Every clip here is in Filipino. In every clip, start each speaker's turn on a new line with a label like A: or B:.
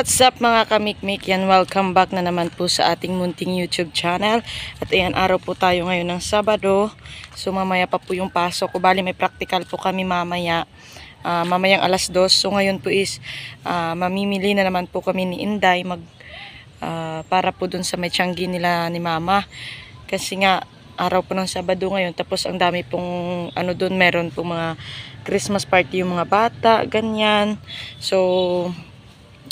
A: what's up mga kamikmik? Yan, welcome back na naman po sa ating munting YouTube channel. At ayan, araw po tayo ngayon ng Sabado. So mamaya pa po yung pasok ko. Bali may practical po kami mamaya. Mamayang alas 2. So ngayon po is mamimili na naman po kami ni Inday para po dun sa may tiyanggi nila ni Mama. Kasi nga araw po ng Sabado ngayon, tapos ang dami pong ano dun, meron pong mga Christmas party yung mga bata, ganyan. So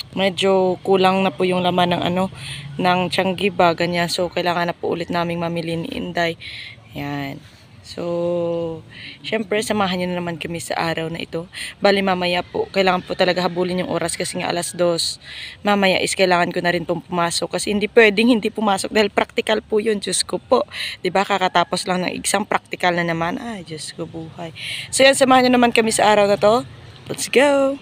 A: medyo kulang na po yung laman ng ng tiyanggi ba, ganyan. So kailangan na po ulit naming mamili ni Inday. Yan. So, syempre, samahan nyo na naman kami sa araw na ito. Bali, mamaya po, kailangan po talaga habulin yung oras kasi nga alas 2. Mamaya is kailangan ko na rin pong pumasok kasi hindi pwedeng hindi pumasok dahil practical po yun. Diyos ko po. Diba, kakatapos lang ng exam, practical na naman. Ay, Diyos ko buhay. So, yan, samahan nyo naman kami sa araw na to. Let's go!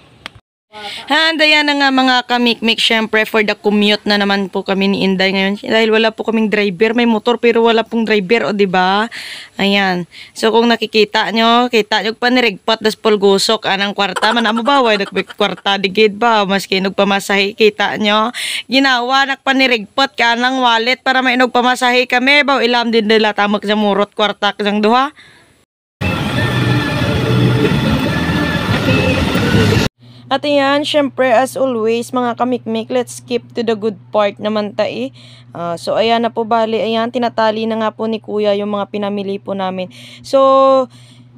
A: Handa yan na nga mga kamikmik, syempre for the commute na naman po kami ni Inday ngayon dahil wala po kaming driver, may motor pero wala pong driver, o diba? Ayan, so kung nakikita nyo, kita nyo pa nirigpat das polgusok anang kwarta, manamo ba way kwarta digid ba, maski nagpamasahe, kita nyo ginawa nakpanirigpat ka ng wallet para may nagpamasahe kami ba, ilam din nila tamak sa murot kwarta kasang duha. At yan, syempre as always mga kamikmik, let's skip to the good part naman tayo. So ayan na po, bali, ayan, tinatali na nga po ni Kuya yung mga pinamili po namin. So,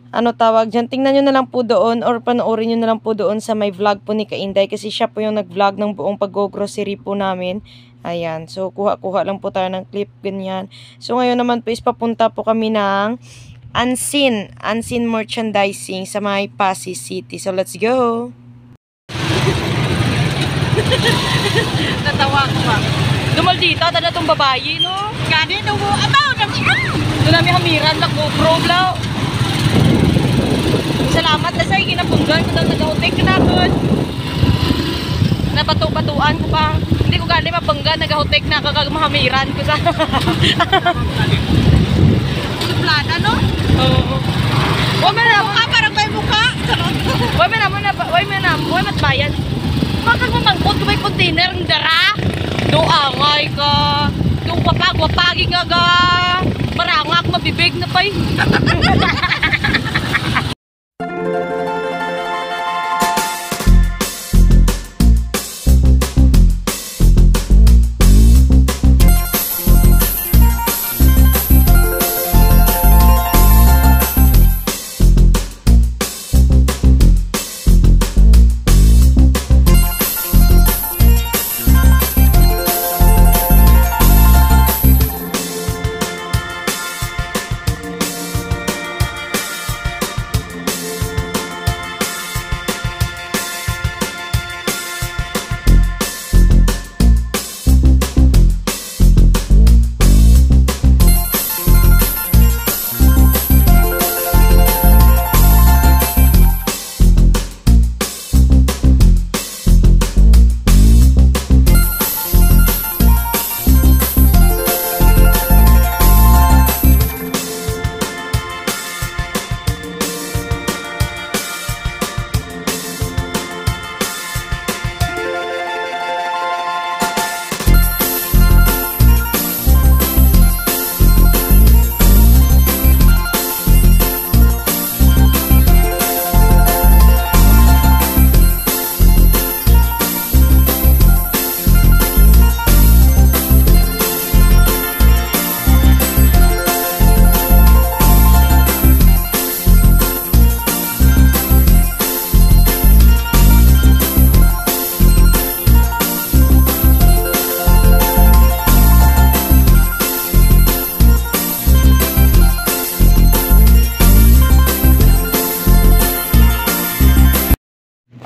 A: ano tawag dyan, tingnan nyo na lang po doon or panoorin nyo na lang po doon sa may vlog po ni Kainday kasi siya po yung nag-vlog ng buong pag-grocery po namin. Ayan, so kuha-kuha lang po tayo ng clip, ganyan. So ngayon naman po is papunta po kami ng Unseen Merchandising sa may Pasig City. So let's go! Natawa ko ba? Dumaldita, tada itong babayi, no? Gani, no? Abaw, doon namin hamiran na GoPro, blaw. Salamat na sa'yo, kinapunggan ko daw nag-hotek ka na doon. Napato-patuan ko pa. Hindi ko gani mapanggan, nag-hotek na kakagmahamiran ko sa... Suplana, no? Oo. Huwag mo na mukha, parang may mukha. Huwag mo na matbayan. Bakit mo mangkot ko may container ng dara? Doangay ka. Doong wapag-wapagi nga ga. Marangak, mabibig na pa'y.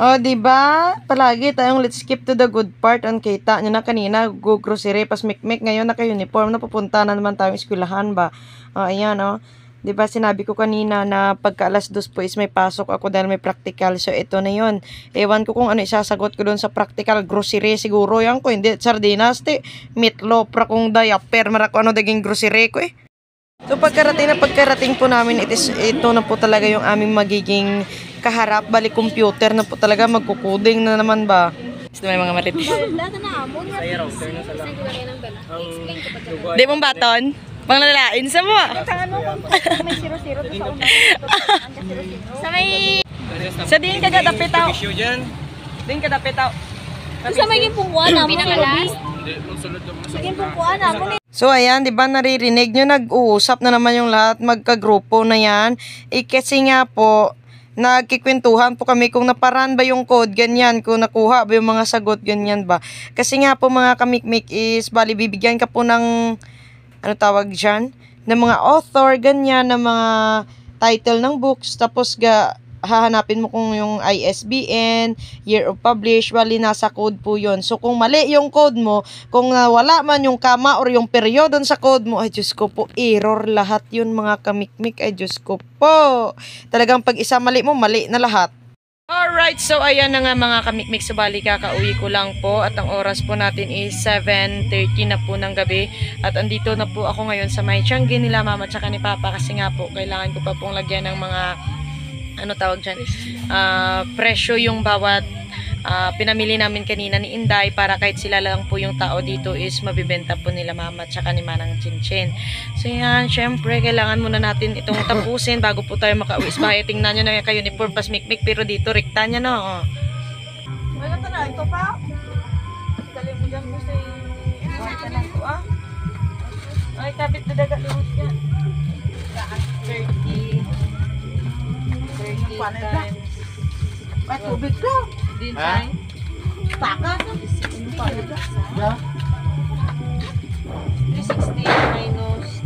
A: Oh, diba? Palagi tayong let's skip to the good part. Ang kita nyo na kanina, go grocery, pas mikmik, ngayon naka-uniform na pupunta na naman tayong eskwelahan ba? Oh, ayan, oh. Diba, sinabi ko kanina na pagka alas 2 po is may pasok ako dahil may practical. So, ito na yun. Ewan ko kung ano isasagot ko doon sa practical. Grocery siguro yan ko. Hindi, sardinas, meatloaf, rakong diaper, marako ano daging grocery ko eh. So pagkarating po namin, ito na po talaga yung aming magiging kaharap, bali computer na po talaga, magkukuding na naman ba. Gusto mo yung mga marites.
B: Data na amon.
C: Saya router na sa lang.
A: Di mong baton? Pang lalain sa mo.
B: May 0-0 doon sa una. Sa may...
A: Sa din ka gadapitaw.
C: Issue dyan.
A: Din ka gadapitaw.
B: Sa may gimpungkuan na mo. Pinakalas? Sa gimpungkuan na mo.
A: So ayan, 'di ba naririnig nyo, nag-uusap na naman yung lahat, magkagrupo na 'yan. Kasi nga po nagkikwentuhan po kami kung naparan ba yung code, ganyan, kung nakuha ba yung mga sagot, ganyan ba. Kasi nga po mga kamikmik is, bali bibigyan ka po ng, ano tawag dyan, ng mga author, ganyan, ng mga title ng books, tapos hahanapin mo kung yung ISBN, year of publish, bali nasa code po yon. So kung mali yung code mo, kung wala man yung kama or yung periodon sa code mo, ay Diyos ko po, error lahat yun mga kamikmik, ay Diyos ko po. Talagang pag isa mali mo, mali na lahat. Alright, so ayan na nga mga kamikmik, so bali kakauwi ko lang po at ang oras po natin is 7:30 na po ng gabi at andito na po ako ngayon sa may Tiangge nila mama tsaka ni papa kasi nga po kailangan ko pa pong lagyan ng mga ano tawag dyan, presyo yung bawat pinamili namin kanina ni Inday para kahit sila lang po yung tao dito is mabibenta po nila mama tsaka ni Manang Chinchin. So yan, syempre kailangan muna natin itong tapusin bago po tayo makauwi sa bahay. Tingnan nyo na kayo ni Purpose Mikmik pero dito rekta nya no. Wala ka na, ito pa. Dali mo dyan mo sa ay kapit na dagat lumos yan. 30 times.
B: Ay, tubig ka.
A: Din time.
B: Taka.
A: 360 minus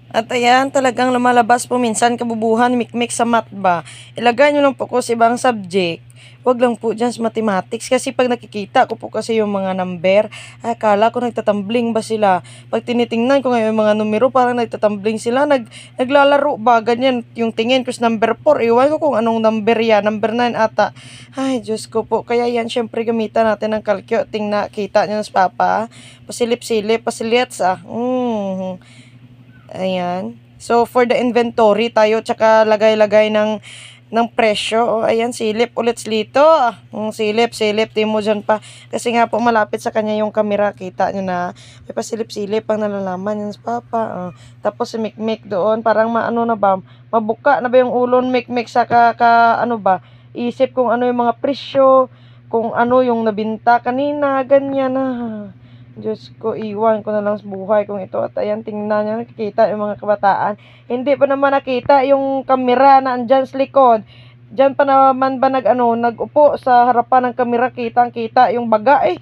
A: 3. At ayan, talagang lumalabas po minsan kabubuhan, mikmik sa math ba. Ilagay nyo lang po ko sa ibang subject. Huwag lang po dyan sa mathematics. Kasi pag nakikita ko po kasi yung mga number, akala ko nagtatambling ba sila. Pag tinitingnan ko ngayon yung mga numero, parang nagtatambling sila. Naglalaro ba? Ganyan yung tingin ko sa number 4. Iwan ko kung anong number yan. Number 9 ata. Ay, Diyos ko po. Kaya yan, syempre gamitan natin ng calcio. Tingnan, kita nyo sa papa. Pasilip-silip, pasilits Ayan. So, for the inventory tayo, tsaka lagay-lagay ng presyo. O, ayan, silip ulit slito. Silip, di mo dyan pa. Kasi nga po, malapit sa kanya yung camera. Kita nyo na, may pasilip-silip pang nalalaman yan sa papa. Tapos si Mikmik doon, parang maano na ba, mabuka na ba yung ulon Mikmik sa ano ba, isip kung ano yung mga presyo, kung ano yung nabinta kanina, ganyan na. Diyos ko, iwan ko na lang sa buhay kung ito. At ayan, tingnan nyo, nakikita yung mga kabataan. Hindi pa naman nakita yung kamera na andyan sa likod. Diyan pa naman ba nag-upo sa harapan ng kamera, kitang-kita yung baga eh.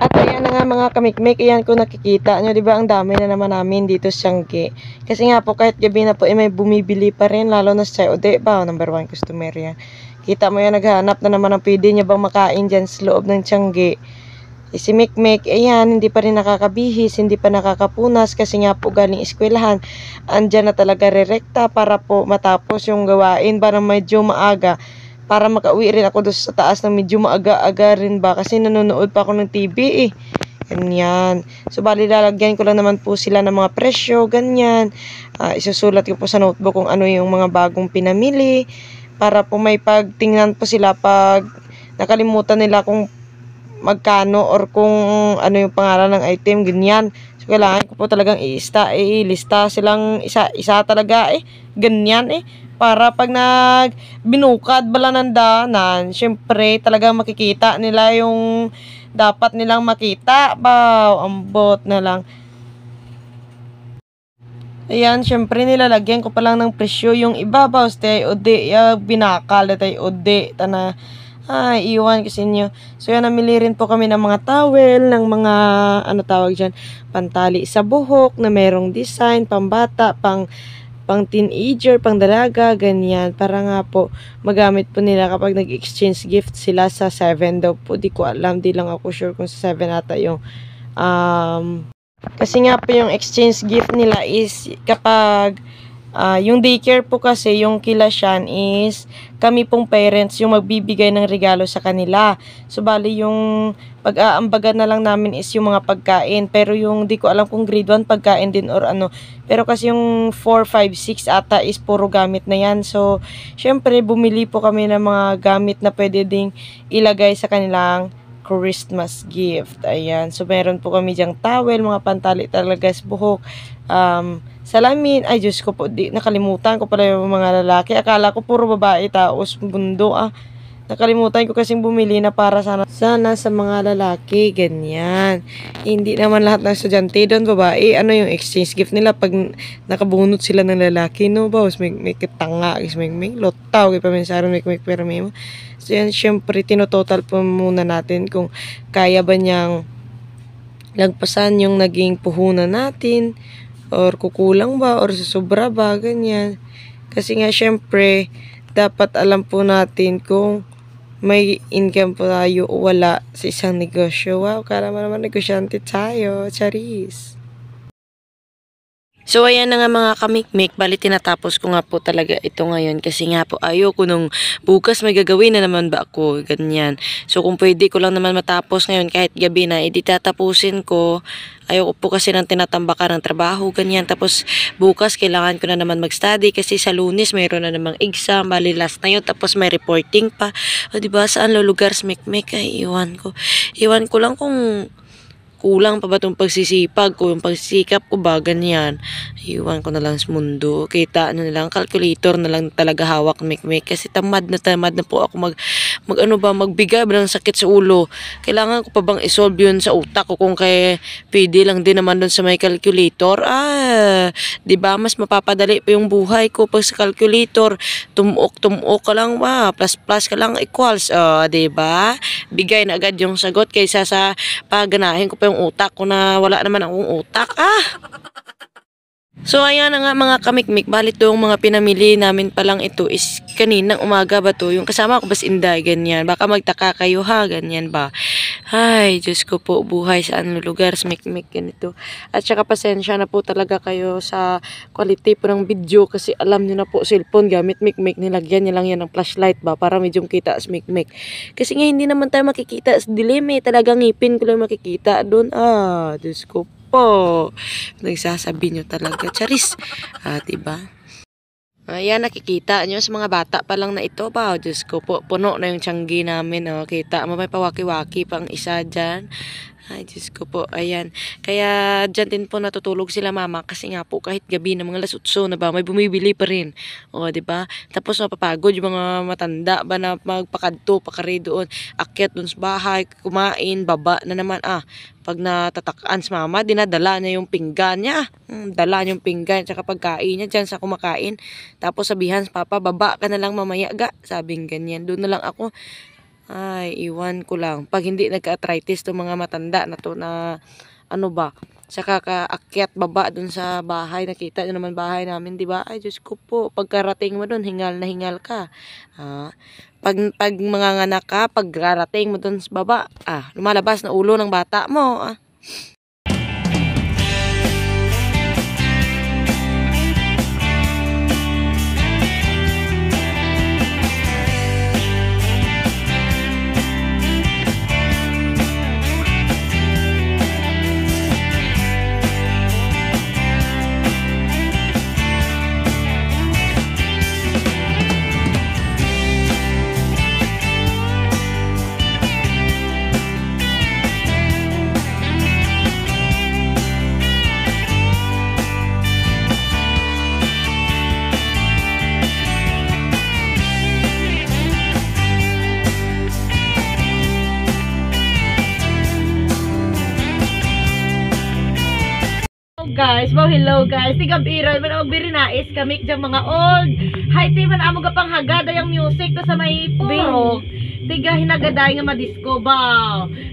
A: At ayan na nga mga kamikmik, ayan ko nakikita nyo, di ba ang dami na naman namin dito sa Tiangge. Kasi nga po kahit gabi na po, may bumibili pa rin, lalo na sa Ode ba, number 1 customer yan. Kita mo yan, naghahanap na naman ng pwede niya bang makain dyan sa loob ng Tiangge. Si Mikmik, ayan, hindi pa rin nakakabihis, hindi pa nakakapunas kasi nga po galing eskwelahan. Andyan na talaga rerekta para po matapos yung gawain para medyo maaga. Para makauwi rin ako doon sa taas ng medyo maaga-aga rin ba. Kasi nanonood pa ako ng TV eh. Ganyan. So, bali lalagyan ko lang naman po sila ng mga presyo. Ganyan. Isusulat ko po sa notebook kung ano yung mga bagong pinamili. Para po may pagtingnan po sila pag nakalimutan nila kung magkano or kung ano yung pangalan ng item. Ganyan. So, kailangan ko po talagang ilista silang isa talaga eh. Ganyan eh. Para pag binukad bala ng daanan, syempre talagang makikita nila yung dapat nilang makita. Ambot na lang. Ayan, syempre nilalagyan ko pa lang ng presyo. Yung iba ba, uste, ode, binakal, tay ode, tana, iwan ko sa inyo. So yan, namili rin po kami ng mga towel, ng mga, ano tawag dyan, pantali sa buhok, na merong design, pambata, pang teenager, pang dalaga, ganyan. Para nga po, magamit po nila kapag nag-exchange gift sila sa 7 daw po. Di ko alam, di lang ako sure kung sa 7 ata yung, kasi nga po yung exchange gift nila is kapag yung daycare po kasi yung kilasyan is kami pong parents yung magbibigay ng regalo sa kanila. So bali yung pag-aambagan na lang namin is yung mga pagkain. Pero yung di ko alam kung grade 1 pagkain din or ano. Pero kasi yung 4, 5, 6 ata is puro gamit na yan. So syempre bumili po kami ng mga gamit na pwede ding ilagay sa kanilang Christmas gift. Ayan. So, meron po kami dyang towel, mga pantali talaga sa buhok. Salamin. Ay, Diyos ko po. Nakalimutan ko pala yung mga lalaki. Akala ko puro babae, taos, bundo. Nakalimutan ko kasing bumili na para sana sa mga lalaki. Ganyan. Hindi naman lahat ng estudyante doon, babae. Ano yung exchange gift nila pag nakabunot sila ng lalaki, no? Bawas, may kitanga, may lotaw, may paminsaro, may pero may mo. So yan, syempre, tinototal po muna natin kung kaya ba niyang lagpasan yung naging puhunan natin or kukulang ba or susobra ba, ganyan. Kasi nga, syempre, dapat alam po natin kung may income po tayo o wala sa isang negosyo. Wow, kala mo naman negosyante tayo. Charis! So, ayan na nga mga kamikmik. Bali, tinatapos ko nga po talaga ito ngayon. Kasi nga po, ayoko nung bukas may gagawin na naman ba ako. Ganyan. So, kung pwede ko lang naman matapos ngayon kahit gabi na, edi tatapusin ko. Ayoko po kasi ng tinatambakan ng trabaho. Ganyan. Tapos, bukas kailangan ko na naman mag-study. Kasi sa Lunes, mayroon na namang exam. Bali, last na yun. Tapos, may reporting pa. O, diba? Saan lulugar sa mikmik? Ay, iwan ko. Iwan ko lang kung kulang pa ba itong pagsisipag ko, yung pagsisikap ko ba, ganyan. Iwan ko na lang sa mundo. Kita, ano na lang, calculator na lang talaga hawak, mikmik. Kasi tamad na po ako magbigay ba ng sakit sa ulo. Kailangan ko pa bang isolve yun sa utak ko kung kaya pwede lang din naman doon sa may calculator. Diba, mas mapapadali pa yung buhay ko pag sa calculator. Tumuok ka lang ba, plus ka lang equals. Diba? Bigay na agad yung sagot kaysa sa paganahin ko pa yung utak ko na wala naman akong utak. So, ayan na nga mga kamikmik. Balit yung mga pinamili namin palang ito is kaninang umaga ba to? Yung kasama ko bas inday, ganyan. Baka magtaka kayo ha, ganyan ba? Ay, Diyos ko po, buhay sa anong lugar, sa mikmik, ganito. At saka pasensya na po talaga kayo sa quality po ng video kasi alam nyo na po, cellphone gamit mikmik, nilagyan niya lang yan ng flashlight ba para medyo kita sa mikmik. Kasi nga hindi naman tayo makikita sa dilim talagang ngipin ko lang makikita doon. Diyos ko po. Nagsasabi nyo talaga. Charis. Diba? Ayan, nakikita nyo sa mga bata pa lang na ito ba? Diyos ko po, puno na yung tiyanggi namin. Kita mo, may pawaki-waki pang isa dyan. Ay, Diyos ko po, ayan. Kaya dyan din po natutulog sila mama kasi nga po kahit gabi ng mga lasutso na ba, may bumibili pa rin. Diba? Tapos mapapagod yung mga matanda ba na magpakadto, pakari doon, akyat doon sa bahay, kumain, baba na naman. Pag natatakaan sa mama, dinadala niya yung pinggan niya. Dala niya yung pinggan tsaka pagkain niya dyan sa kumakain. Tapos sabihan sa papa, baba ka na lang mamaya ga. Sabing ganyan. Doon na lang ako. Ay, iwan ko lang. Pag hindi nagka-arthritis to mga matanda na to na ano ba, saka kaakyat baba dun sa bahay. Nakita nyo naman bahay namin, di ba? Ay, Diyos ko po. Pagkarating mo dun, hingal na hingal ka. Pag manganganak ka, pagkarating mo dun sa baba, lumalabas na ulo ng bata mo. guys. Wow, hello guys. Tigab ira man magbirinais kami dyan mga old. Hi, ti man amo gapang hagada yung music to sa may puro. Tiga hinagaday nga madisco ba.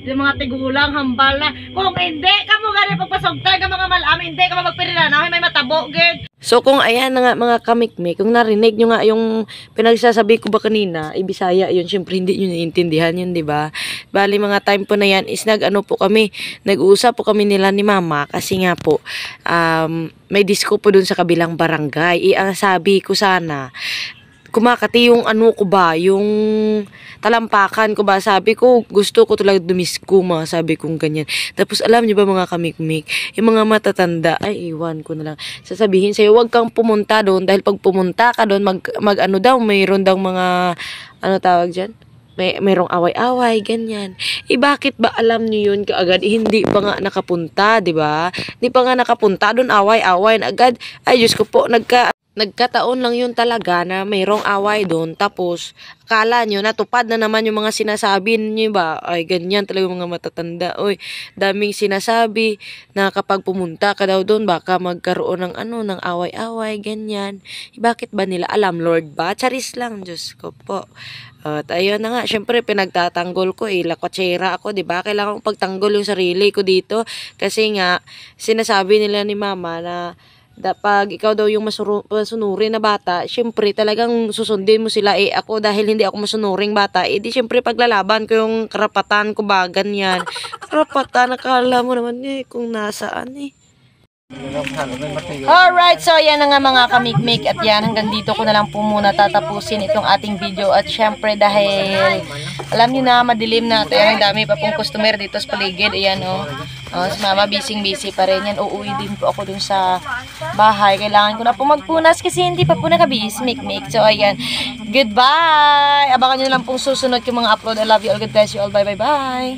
A: Yung mga tigulang hambal na. Kung hindi ka mo gani pagpasugtay ka mga malam, hindi ka magpirinanaw, may matabo gid. So kung ayan na nga mga kamikmi, kung narinig nyo nga yung pinagsasabi ko ba kanina, Ibisaya yun, syempre hindi nyo naiintindihan yun, di ba? Bali mga time po na yan is nag-ano po kami, nag-uusap po kami nila ni mama kasi nga po, may disco po dun sa kabilang barangay. Ang sabi ko sana, kumakati yung ano ko ba, yung talampakan ko ba, sabi ko gusto ko talaga dumisko mga sabi kong ganyan. Tapos alam niyo ba mga kamikmik, yung mga matatanda, ay iwan ko na lang, sasabihin sa'yo huwag kang pumunta doon dahil pag pumunta ka doon mag ano daw, mayroon daw mga ano tawag dyan, mayroong away-away, ganyan. Bakit ba alam niyo yun kaagad? Hindi pa nga nakapunta, di ba? Hindi pa nga nakapunta doon, away-away na agad. Ay, Diyos ko po, nagkataon lang yun talaga na mayroong away doon. Tapos, akala nyo, natupad na naman yung mga sinasabi nyo ba? Ay, ganyan talaga mga matatanda. Oy, daming sinasabi na kapag pumunta ka daw doon, baka magkaroon ng ano, ng away-away, ganyan. Bakit ba nila alam, Lord ba? Charis lang, Diyos ko po. At ayun na nga, syempre pinagtatanggol ko lakwatsera ako, 'di ba? Kailangan kong pagtanggol yung sarili ko dito kasi nga sinasabi nila ni mama na pag ikaw daw yung masunurin na bata, syempre talagang susundin mo sila. Ako dahil hindi ako masunuring bata, di syempre paglalaban ko yung karapatan ko ba, ganyan. Karapatan, nakala mo naman kung nasaan Alright, so yan na nga mga kamikmik at yan, hanggang dito ko na lang po muna tatapusin itong ating video at syempre dahil alam nyo na madilim na at ang dami pa pong customer dito sa paligid, ayan si mama busy pa rin yan, uuwi din po ako dun sa bahay, kailangan ko na po magpunas kasi hindi pa po nakabihis mikmik, so ayan, goodbye, abangan nyo lang pong susunod yung mga upload. I love you all, God bless you all, bye bye bye.